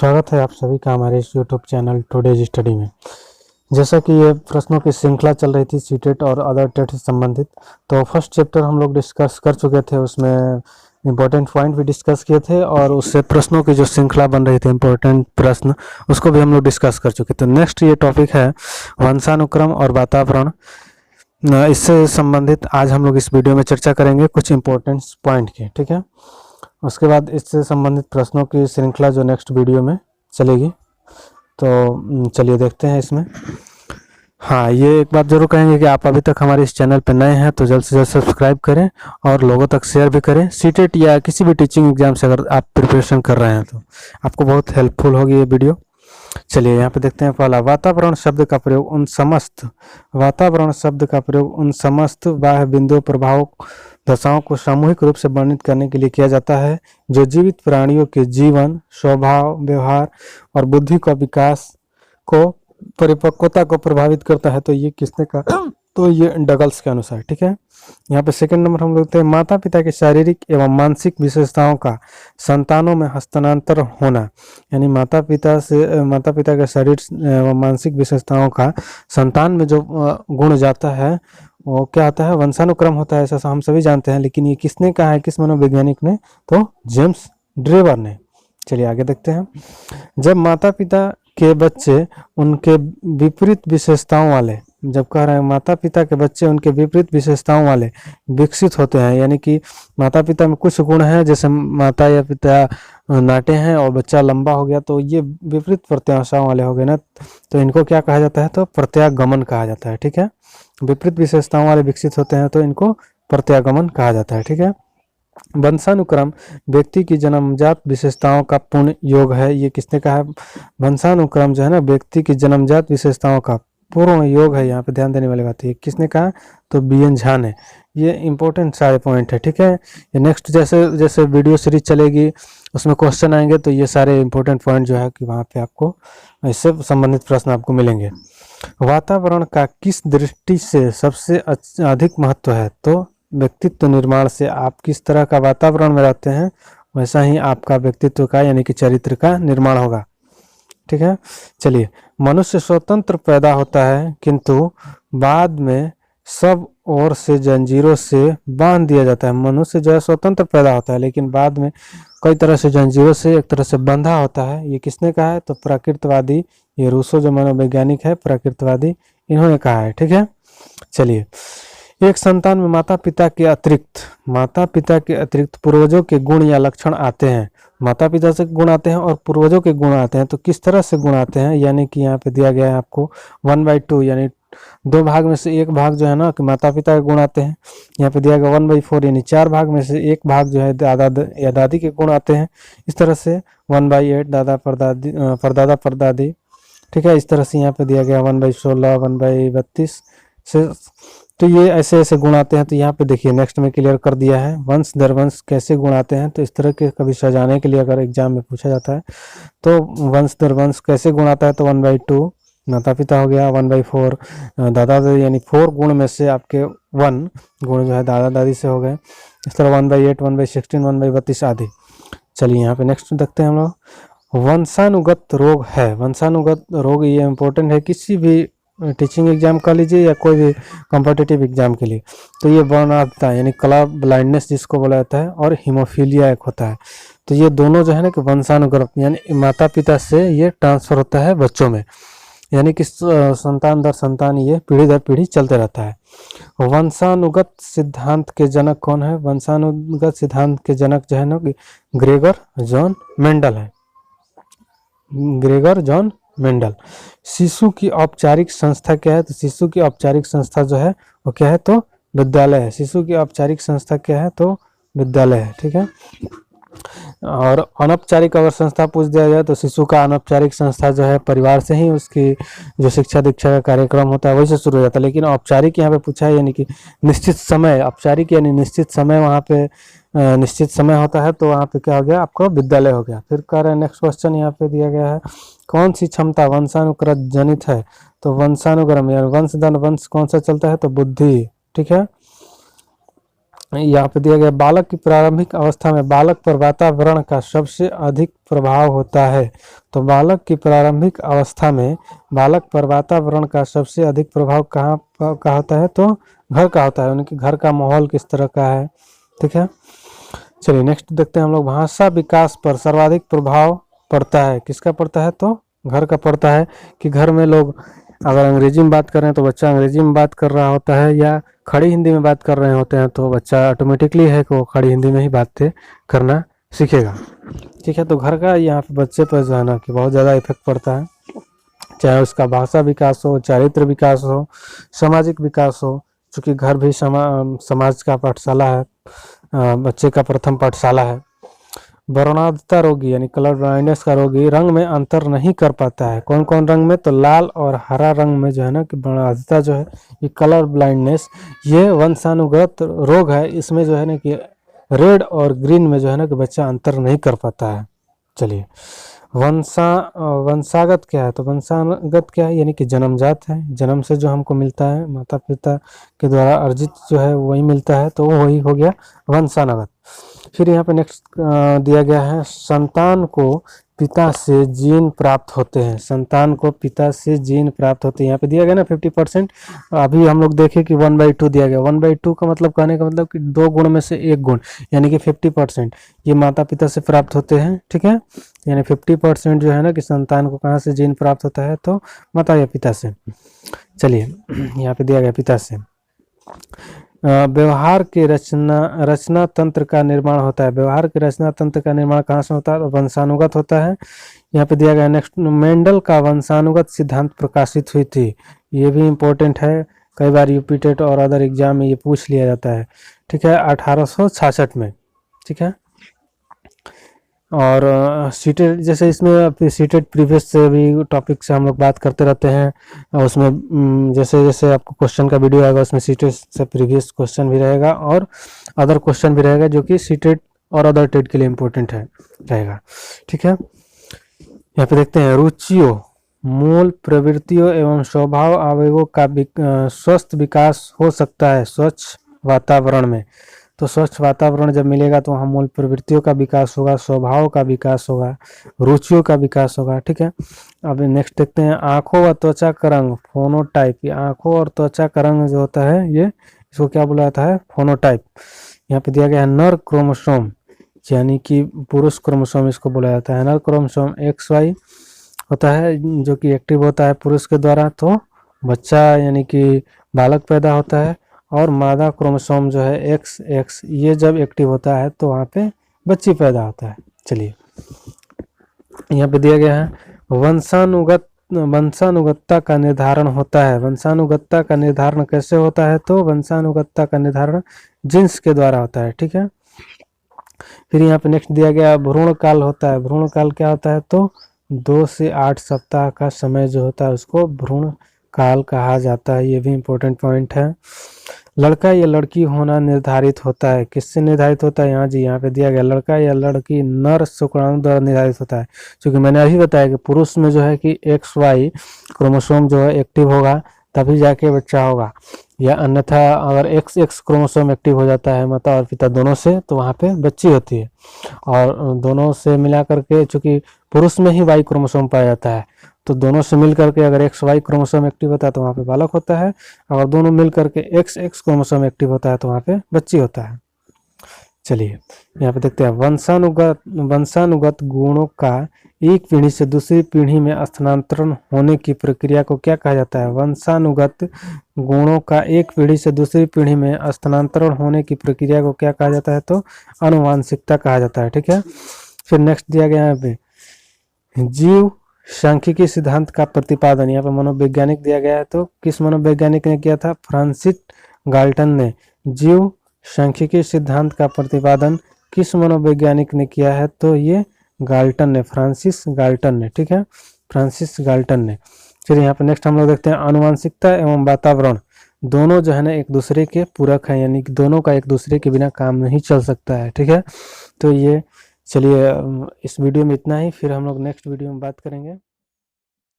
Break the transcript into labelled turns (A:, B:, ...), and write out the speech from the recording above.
A: स्वागत है आप सभी का हमारे इस यूट्यूब चैनल टुडेज स्टडी में। जैसा कि ये प्रश्नों की श्रृंखला चल रही थी सीटेट और अदर टेट से संबंधित, तो फर्स्ट चैप्टर हम लोग डिस्कस कर चुके थे, उसमें इम्पोर्टेंट पॉइंट भी डिस्कस किए थे और उससे प्रश्नों की जो श्रृंखला बन रही थी इम्पोर्टेंट प्रश्न, उसको भी हम लोग डिस्कस कर चुके। तो नेक्स्ट ये टॉपिक है वंशानुक्रम और वातावरण। इससे संबंधित आज हम लोग इस वीडियो में चर्चा करेंगे कुछ इम्पोर्टेंट पॉइंट की, ठीक है। उसके बाद इससे संबंधित प्रश्नों की श्रृंखला जो नेक्स्ट वीडियो में चलेगी। तो चलिए देखते हैं इसमें। हाँ, ये एक बात जरूर कहेंगे कि आप अभी तक हमारे इस चैनल पर नए हैं तो जल्द से जल्द सब्सक्राइब करें और लोगों तक शेयर भी करें। सीटेट या किसी भी टीचिंग एग्जाम से अगर आप प्रिपरेशन कर रहे हैं तो आपको बहुत हेल्पफुल होगी ये वीडियो। चलिए यहाँ पे देखते हैं। पहला, वातावरण शब्द का प्रयोग उन समस्त बाह्य बिंदु प्रभाव दशाओं को सामूहिक रूप से वर्णित करने के लिए किया जाता है जो जीवित प्राणियों के जीवन, स्वभाव, व्यवहार और बुद्धि का विकास को, परिपक्वता को प्रभावित करता है। तो ये किसने कहा? तो ये डगल्स के अनुसार, ठीक है। यहाँ पे सेकंड नंबर हम लोग थे, माता पिता के शारीरिक एवं मानसिक विशेषताओं का संतानों में हस्तांतर होना, यानी माता पिता के शारीरिक एवं मानसिक विशेषताओं का संतान में जो गुण जाता है वो क्या होता है? वंशानुक्रम होता है, ऐसा हम सभी जानते हैं। लेकिन ये किसने कहा है, किस मनोवैज्ञानिक ने? तो जेम्स ड्रेवर ने। चलिए आगे देखते हैं। जब माता पिता के बच्चे उनके विपरीत विशेषताओं वाले, जब कह रहे हैं माता पिता के बच्चे उनके विपरीत विशेषताओं वाले विकसित होते हैं, यानी कि माता पिता में कुछ गुण हैं, जैसे माता या पिता नाटे हैं और बच्चा लंबा हो गया, तो ये विपरीत प्रत्याशाओं वाले हो गए ना, तो इनको क्या कहा जाता है? तो प्रत्यागमन कहा जाता है, ठीक है। विपरीत विशेषताओं वाले विकसित होते हैं तो इनको प्रत्यागमन कहा जाता है, ठीक है। वंशानुक्रम व्यक्ति की जन्मजात विशेषताओं का पूर्ण योग है। ये किसने कहा है? वंशानुक्रम जो है ना, व्यक्ति की जन्मजात विशेषताओं का पूर्ण योग है। यहाँ पे ध्यान देने वाली बात है, किसने कहा? तो बी.एन. झा ने। ये इंपॉर्टेंट सारे पॉइंट है, ठीक है। ये नेक्स्ट जैसे जैसे वीडियो सीरीज चलेगी उसमें क्वेश्चन आएंगे तो ये सारे इंपॉर्टेंट पॉइंट जो है कि वहाँ पे आपको इससे संबंधित प्रश्न आपको मिलेंगे। वातावरण का किस दृष्टि से सबसे अधिक महत्व है? तो व्यक्तित्व निर्माण से, आप किस तरह का वातावरण में रहते हैं वैसा ही आपका व्यक्तित्व का यानी कि चरित्र का निर्माण होगा, ठीक है। चलिए, मनुष्य स्वतंत्र पैदा होता है किंतु बाद में सब ओर से जंजीरों से बांध दिया जाता है। मनुष्य जो है स्वतंत्र पैदा होता है लेकिन बाद में कई तरह से जंजीरों से एक तरह से बंधा होता है। ये किसने कहा है? तो प्रकृतवादी, ये रूसो जो मनोवैज्ञानिक है प्रकृतवादी, इन्होंने कहा है, ठीक है। चलिए, एक संतान में माता पिता के अतिरिक्त पूर्वजों के गुण या लक्षण आते हैं। माता पिता से गुण आते हैं और पूर्वजों के गुण आते हैं। तो किस तरह से गुण आते हैं? यानी कि यहाँ पे दिया गया है आपको 1/2, यानी 2 भाग में से 1 भाग जो है ना कि माता पिता के गुण आते हैं। यहाँ पे दिया गया 1/4, यानी 4 भाग में से 1 भाग जो है दादा या दादी के गुण आते हैं। इस तरह से 1/8 दादा परदादा परदादी, ठीक है। इस तरह से यहाँ पे दिया गया 1/16, 1/32 से, तो ये ऐसे ऐसे गुण आते हैं। तो यहाँ पे देखिए नेक्स्ट में क्लियर कर दिया है वंश दर वंश कैसे गुण आते हैं। तो इस तरह के कभी सजाने के लिए अगर एग्जाम में पूछा जाता है तो वंश दर वंश कैसे गुण आता है? तो 1/2 माता पिता हो गया, 1/4 दादा दादी, यानी 4 गुण में से आपके 1 गुण जो है दादा दादी से हो गए। इस तरह 1/8, 1/16, 1/32 आदि। चलिए यहाँ पे नेक्स्ट देखते हैं हम लोग। वंशानुगत रोग है। वंशानुगत रोग ये इम्पोर्टेंट है किसी भी टीचिंग एग्जाम का लीजिए या कोई भी कॉम्पिटिटिव एग्जाम के लिए। तो ये वर्णांधता है यानी कलर ब्लाइंडनेस जिसको बोला जाता है, और हीमोफीलिया एक होता है। तो ये दोनों जो है ना कि वंशानुगत यानी माता पिता से ये ट्रांसफर होता है बच्चों में, यानी कि संतान दर संतान ये पीढ़ी दर पीढ़ी चलते रहता है। वंशानुगत सिद्धांत के जनक कौन है? वंशानुगत सिद्धांत के जनक जो है ना कि ग्रेगर जॉन मेंडल है। Gregor John Mendel. शिशु की औपचारिक संस्था क्या है? तो शिशु की औपचारिक संस्था जो है वो क्या है? तो विद्यालय है। शिशु की औपचारिक संस्था क्या है? तो विद्यालय है, ठीक है। और अनौपचारिक अगर संस्था पूछ दिया जाए तो शिशु का अनौपचारिक संस्था जो है परिवार से ही उसकी जो शिक्षा दीक्षा का कार्यक्रम होता है वही से शुरू हो जाता है। लेकिन औपचारिक यहाँ पे पूछा है यानी कि निश्चित समय, औपचारिक यानी निश्चित समय, वहाँ पे निश्चित समय होता है तो वहाँ पे क्या हो गया? आपको विद्यालय हो गया। फिर कह रहे हैं नेक्स्ट क्वेश्चन यहाँ पे दिया गया है, कौन सी क्षमता वंशानुक्रम जनित है? तो वंशानुक्रम यानी वंश दर वंश कौन सा चलता है? तो बुद्धि, ठीक है। यहाँ पे दिया गया बालक की प्रारंभिक अवस्था में बालक पर वातावरण का सबसे अधिक प्रभाव होता है। तो बालक की प्रारंभिक अवस्था में बालक पर वातावरण का सबसे अधिक प्रभाव कहाँ का होता है? तो घर का होता है। उनके घर का माहौल किस तरह का है, ठीक है। चलिए नेक्स्ट देखते हैं हम लोग। भाषा विकास पर सर्वाधिक प्रभाव पड़ता है, किसका पड़ता है? तो घर का पड़ता है। कि घर में लोग अगर अंग्रेजी में बात कर रहे हैं तो बच्चा अंग्रेजी में बात कर रहा होता है, या खड़ी हिंदी में बात कर रहे होते हैं तो बच्चा ऑटोमेटिकली है कि वो खड़ी हिंदी में ही बातें करना सीखेगा, ठीक है। तो घर का यहाँ पे बच्चे पर जो है ना कि बहुत ज़्यादा इफेक्ट पड़ता है, चाहे उसका भाषा विकास हो, चारित्र विकास हो, सामाजिक विकास हो। चूँकि घर भी समाज का पाठशाला है, बच्चे का प्रथम पाठशाला है। वर्णांधता रोगी यानी कलर ब्लाइंडनेस का रोगी रंग में अंतर नहीं कर पाता है। कौन कौन रंग में? तो लाल और हरा रंग में जो है ना कि वर्णांधता जो है, ये कलर ब्लाइंडनेस, ये वंशानुगत रोग है। इसमें जो है ना कि रेड और ग्रीन में जो है ना कि बच्चा अंतर नहीं कर पाता है। चलिए वंशागत क्या है? तो वंशागत क्या है? यानी कि जन्मजात है, जन्म से जो हमको मिलता है, माता पिता के द्वारा अर्जित जो है वही मिलता है, तो वही हो गया वंशानुगत। फिर यहाँ पे नेक्स्ट दिया गया है संतान को पिता से जीन प्राप्त होते हैं। संतान को पिता से जीन प्राप्त होते हैं। यहाँ पे दिया गया ना 50%। अभी हम लोग देखें कि 1/2 दिया गया। 1/2 का मतलब, कहने का मतलब कि 2 गुण में से 1 गुण, यानी कि 50% ये माता पिता से प्राप्त होते हैं, ठीक है। यानी 50% जो है ना कि संतान को कहाँ से जीन प्राप्त होता है? तो माता या पिता से। चलिए यहाँ पे दिया गया पिता से। व्यवहार के रचना तंत्र का निर्माण होता है। व्यवहार के रचना तंत्र का निर्माण कहाँ से होता है? तो वंशानुगत होता है। यहाँ पे दिया गया नेक्स्ट, मेंडल का वंशानुगत सिद्धांत प्रकाशित हुई थी। ये भी इम्पोर्टेंट है, कई बार यूपी टेट और अदर एग्जाम में ये पूछ लिया जाता है, ठीक है, 1866 में, ठीक है। और सीटेड, जैसे इसमें सीटेड प्रीवियस से भी टॉपिक से हम लोग बात करते रहते हैं। उसमें जैसे जैसे आपको क्वेश्चन का वीडियो आएगा उसमें सीटेड से प्रीवियस क्वेश्चन भी रहेगा और अदर क्वेश्चन भी रहेगा, जो कि सीटेड और अदर टेट के लिए इम्पोर्टेंट है रहेगा, ठीक है। यहाँ पे देखते हैं रुचियों, मूल प्रवृत्तियों एवं स्वभाव आवेगों का स्वस्थ विकास हो सकता है स्वच्छ वातावरण में। तो स्वच्छ वातावरण जब मिलेगा तो वहाँ मूल प्रवृत्तियों का विकास होगा, स्वभाव का विकास होगा, रुचियों का विकास होगा, ठीक है। अब नेक्स्ट देखते हैं आंखों व त्वचा का रंग, फोनोटाइप। ये आंखों और त्वचा का रंग जो होता है, ये इसको क्या बोला जाता है? फोनोटाइप। यहाँ पे दिया गया है नर क्रोमोसोम, यानी कि पुरुष क्रोमोसोम इसको बोला जाता है। नर क्रोमोसोम XY होता है जो कि एक्टिव होता है पुरुष के द्वारा, तो बच्चा यानी कि बालक पैदा होता है। और मादा क्रोमोसोम जो है XX, ये जब एक्टिव होता है तो वहाँ पे बच्ची पैदा होता है। चलिए यहाँ पे दिया गया है वंशानुगतता का निर्धारण होता है। वंशानुगतता का निर्धारण कैसे होता है? तो वंशानुगतता का निर्धारण जीन्स के द्वारा होता है, ठीक है। फिर यहाँ पे नेक्स्ट दिया गया भ्रूण काल होता है। भ्रूण काल क्या होता है? तो 2 से 8 सप्ताह का समय जो होता है उसको भ्रूण काल कहा जाता है। ये भी इम्पोर्टेंट पॉइंट है। लड़का या लड़की होना निर्धारित होता है। किससे निर्धारित होता है? यहाँ जी यहाँ पे दिया गया लड़का या लड़की नर शुक्राणु द्वारा निर्धारित होता है। क्योंकि मैंने अभी बताया कि पुरुष में जो है कि XY क्रोमोसोम जो है एक्टिव होगा तभी जाके बच्चा होगा, या अन्यथा अगर XX क्रोमोसोम एक्टिव हो जाता है माता और पिता दोनों से तो वहाँ पे बच्ची होती है। और दोनों से मिला करके, चूँकि पुरुष में ही Y क्रोमोसोम पाया जाता है, तो दोनों से मिल करके अगर XY क्रोमोसोम एक्टिव होता है तो वहाँ पे बालक होता है। अगर दोनों मिल करके XX क्रोमोसोम एक्टिव होता है तो वहाँ पे बच्ची होता है। चलिए यहाँ पे देखते हैं वंशानुगत गुणों का एक पीढ़ी से दूसरी पीढ़ी में स्थानांतरण होने की प्रक्रिया को क्या कहा जाता है? वंशानुगत गुणों का एक पीढ़ी से दूसरी पीढ़ी में स्थानांतरण होने की प्रक्रिया को क्या कहा जाता है? तो आनुवांशिकता कहा जाता है, ठीक है। फिर नेक्स्ट दिया गया है जीव सांख्यिकी सिद्धांत का प्रतिपादन। यहाँ पे मनोवैज्ञानिक दिया गया है, तो किस मनोवैज्ञानिक ने किया था? फ्रांसिस गाल्टन ने। जीव सांख्यिकी सिद्धांत का प्रतिपादन किस मनोवैज्ञानिक ने किया है? तो ये गाल्टन ने, फ्रांसिस गाल्टन ने, ठीक है, फ्रांसिस गाल्टन ने। फिर यहाँ पे नेक्स्ट हम लोग देखते हैं आनुवंशिकता एवं वातावरण दोनों जो है ना एक दूसरे के पूरक हैं, यानी कि दोनों का एक दूसरे के बिना काम नहीं चल सकता है, ठीक है। तो ये चलिए इस वीडियो में इतना ही, फिर हम लोग नेक्स्ट वीडियो में बात करेंगे।